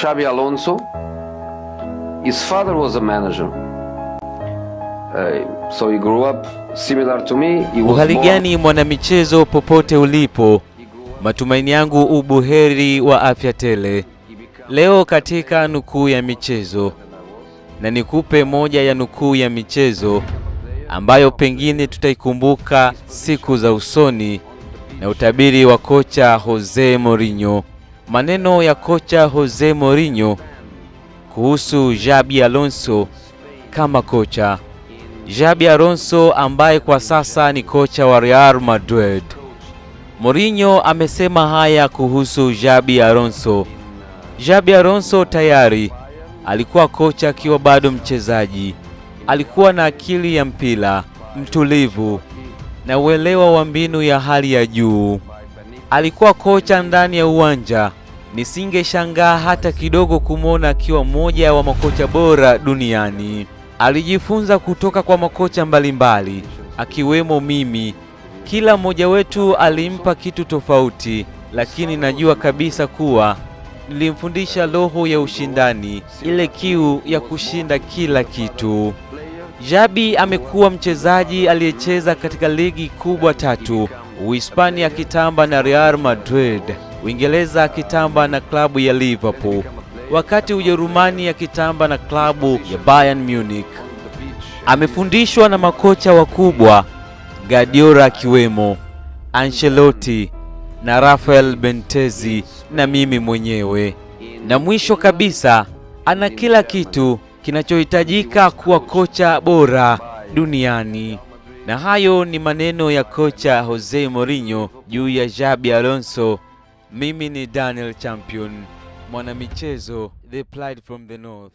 Xabi Alonso, his father was a manager. So he grew up similar to me. Uhali gani mwanamichezo popote ulipo, matumaini yangu ubuheri wa afya tele. Leo katika nukuu ya michezo, na nikupe moja ya nukuu ya michezo ambayo pengine tutaikumbuka siku za usoni, na utabiri wa kocha Jose Mourinho. Maneno ya kocha Jose Mourinho kuhusu Xabi Alonso kama kocha. Xabi Alonso ambaye kwa sasa ni kocha wa Real Madrid. Mourinho amesema haya kuhusu Xabi Alonso. Xabi Alonso tayari alikuwa kocha akiwa bado mchezaji. Alikuwa na akili ya mpira, mtulivu na uelewa wa mbinu ya hali ya juu. Alikuwa kocha ndani ya uwanja. Nisingeshangaa hata kidogo kumwona akiwa mmoja wa makocha bora duniani. Alijifunza kutoka kwa makocha mbalimbali akiwemo mimi. Kila mmoja wetu alimpa kitu tofauti, lakini najua kabisa kuwa nilimfundisha roho ya ushindani, ile kiu ya kushinda kila kitu. Xabi amekuwa mchezaji aliyecheza katika ligi kubwa 3, Uhispania akitamba na Real Madrid, Uingereza akitamba na klabu ya Liverpool, wakati Ujerumani akitamba na klabu ya Bayern Munich. Amefundishwa na makocha wakubwa, Guardiola akiwemo, Ancelotti na Rafael Benitez na mimi mwenyewe. Na mwisho kabisa, ana kila kitu kinachohitajika kuwa kocha bora duniani. Na hayo ni maneno ya kocha Jose Mourinho juu ya Xabi Alonso. Mimi ni Daniel Champion, mwanamichezo, the Pride from the North.